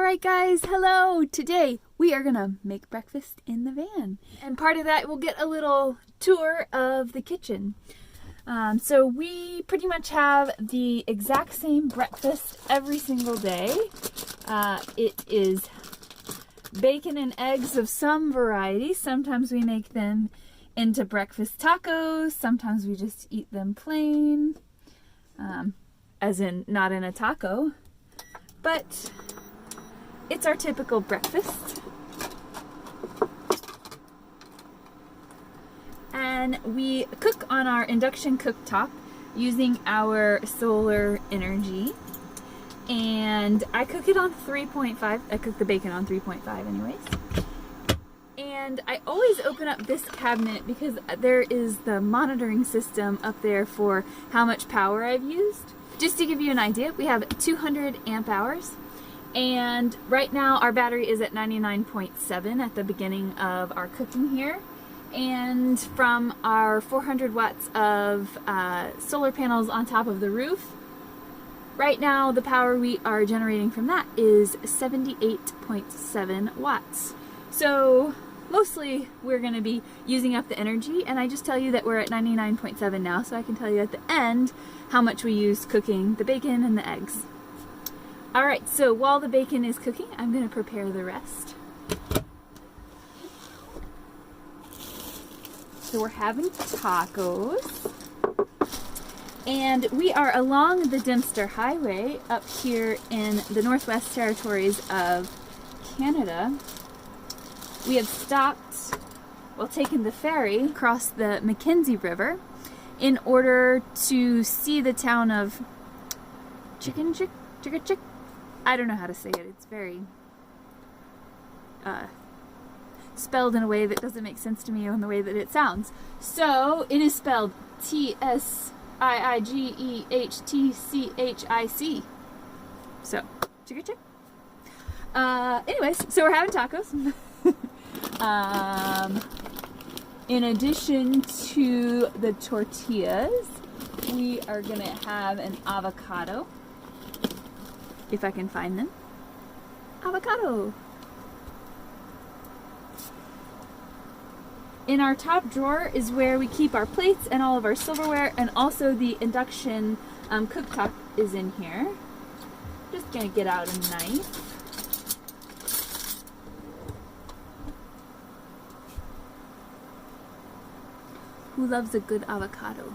Alright guys, hello! Today we are gonna make breakfast in the van. And part of that we'll get a little tour of the kitchen. So we pretty much have the exact same breakfast every single day. It is bacon and eggs of some variety. Sometimes we make them into breakfast tacos, sometimes we just eat them plain, as in not in a taco, but it's our typical breakfast. And we cook on our induction cooktop using our solar energy. And I cook it on 3.5. I cook the bacon on 3.5 anyways. And I always open up this cabinet because there is the monitoring system up there for how much power I've used. Just to give you an idea, we have 200 amp hours. And right now our battery is at 99.7 at the beginning of our cooking here. And from our 400 watts of solar panels on top of the roof, right now the power we are generating from that is 78.7 watts. So mostly we're going to be using up the energy, and I just tell you that we're at 99.7 now, so I can tell you at the end how much we used cooking the bacon and the eggs. Alright, so while the bacon is cooking, I'm going to prepare the rest. So we're having tacos. And we are along the Dempster Highway up here in the Northwest Territories of Canada. We have stopped while taking the ferry across the Mackenzie River in order to see the town of Chicken. I don't know how to say it. It's very spelled in a way that doesn't make sense to me in the way that it sounds. So it is spelled T-S-I-I-G-E-H-T-C-H-I-C. So, chick. Anyways, so we're having tacos. In addition to the tortillas, we are gonna have an avocado. If I can find them. Avocado! In our top drawer is where we keep our plates and all of our silverware, and also the induction cooktop is in here. Just gonna get out a knife. Who loves a good avocado?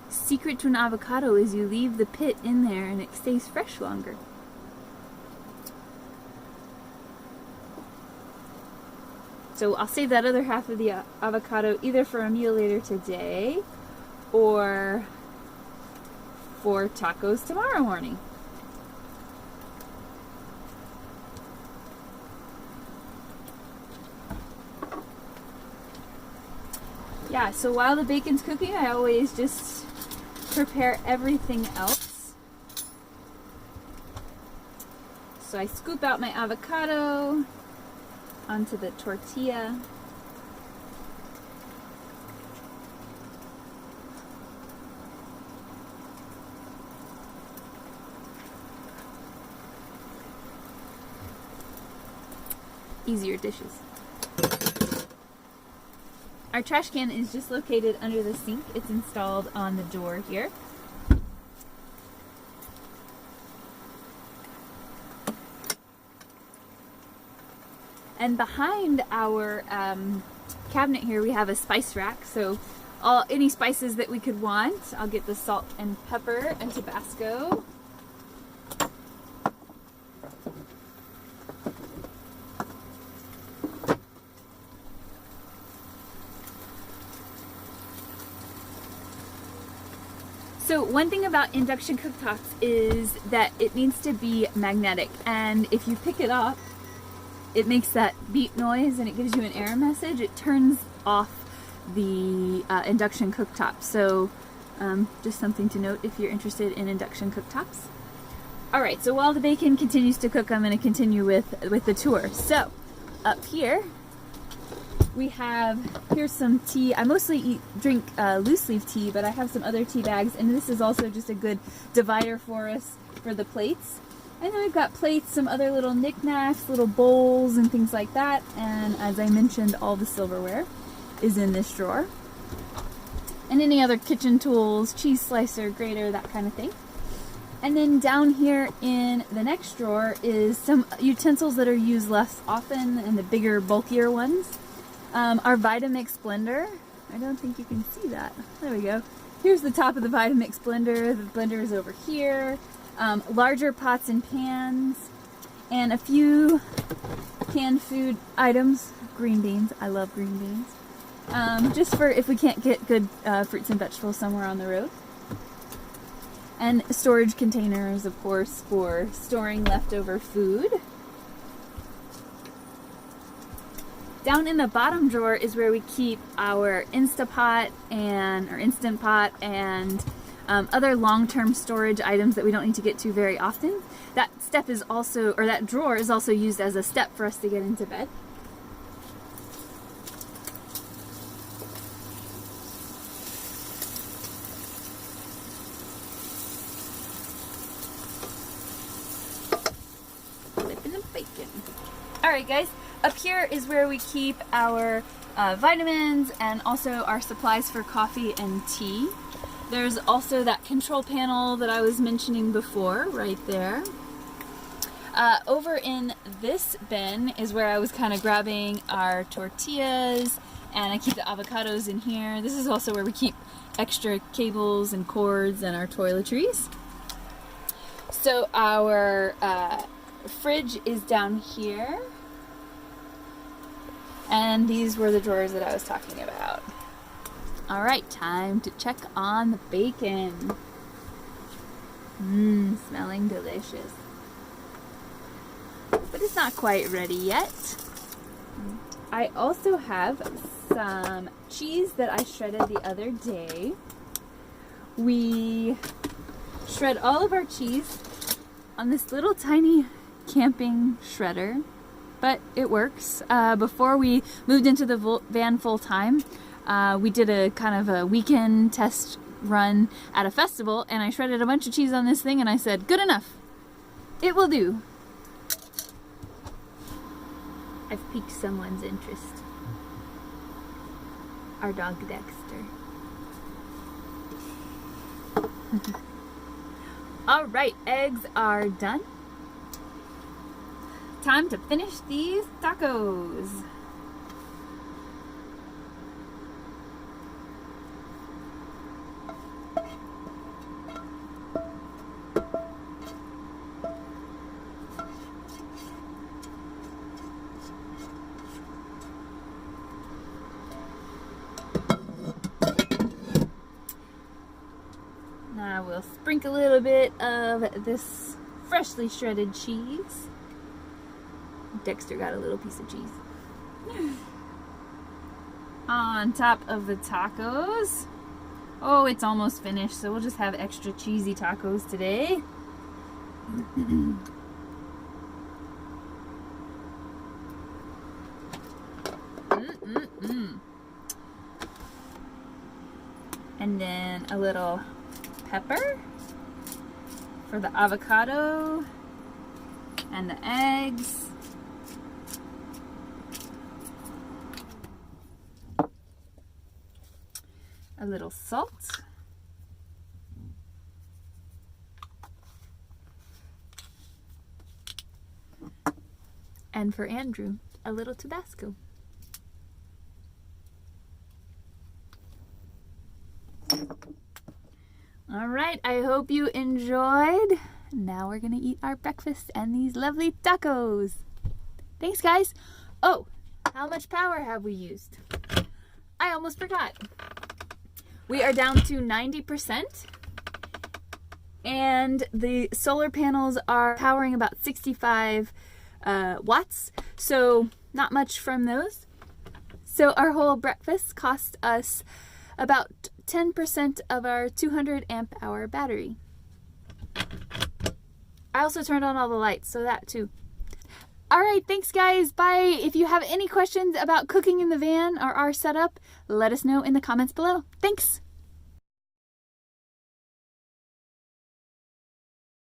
Secret to an avocado is you leave the pit in there and it stays fresh longer. So I'll save that other half of the avocado either for a meal later today or for tacos tomorrow morning. Yeah, so while the bacon's cooking, I always just prepare everything else. So I scoop out my avocado onto the tortilla. Easier dishes. Our trash can is just located under the sink. It's installed on the door here. And behind our cabinet here we have a spice rack, so any spices that we could want. I'll get the salt and pepper and Tabasco. So one thing about induction cooktops is that it needs to be magnetic, and if you pick it up, it makes that beep noise and it gives you an error message. It turns off the induction cooktop. So just something to note if you're interested in induction cooktops. Alright, so while the bacon continues to cook, I'm going to continue with the tour. So up here we have, here's some tea. I mostly drink loose leaf tea, but I have some other tea bags, and this is also just a good divider for us for the plates. And then we've got plates, some other little knickknacks, little bowls and things like that. And as I mentioned, all the silverware is in this drawer. And any other kitchen tools, cheese slicer, grater, that kind of thing. And then down here in the next drawer is some utensils that are used less often and the bigger, bulkier ones. Our Vitamix blender. I don't think you can see that. There we go. Here's the top of the Vitamix blender. The blender is over here. Larger pots and pans. And a few canned food items. Green beans. I love green beans. Just for if we can't get good fruits and vegetables somewhere on the road. And storage containers, of course, for storing leftover food. Down in the bottom drawer is where we keep our Instapot and or Instant Pot and other long-term storage items that we don't need to get to very often. That step is also, or that drawer is also used as a step for us to get into bed. Flipping the bacon. All right, guys. Up here is where we keep our vitamins and also our supplies for coffee and tea. There's also that control panel that I was mentioning before, right there. Over in this bin is where I was kind of grabbing our tortillas, and I keep the avocados in here. This is also where we keep extra cables and cords and our toiletries. So our fridge is down here. And these were the drawers that I was talking about. All right, time to check on the bacon. Smelling delicious. But it's not quite ready yet. I also have some cheese that I shredded the other day. We shred all of our cheese on this little tiny camping shredder. But it works. Before we moved into the van full time, we did a kind of a weekend test run at a festival, and I shredded a bunch of cheese on this thing, and I said, good enough. It will do. I've piqued someone's interest. Our dog Dexter. All right, eggs are done. Time to finish these tacos. Now we'll sprinkle a little bit of this freshly shredded cheese. Dexter got a little piece of cheese. On top of the tacos. Oh, it's almost finished, so we'll just have extra cheesy tacos today. And then a little pepper for the avocado and the eggs. A little salt. And for Andrew, a little Tabasco. All right, I hope you enjoyed. Now we're gonna eat our breakfast and these lovely tacos. Thanks, guys. Oh, how much power have we used? I almost forgot. We are down to 90%, and the solar panels are powering about 65 watts, so not much from those. So our whole breakfast cost us about 10% of our 200 amp hour battery. I also turned on all the lights, so that too. All right, thanks guys. Bye. If you have any questions about cooking in the van or our setup, let us know in the comments below. Thanks.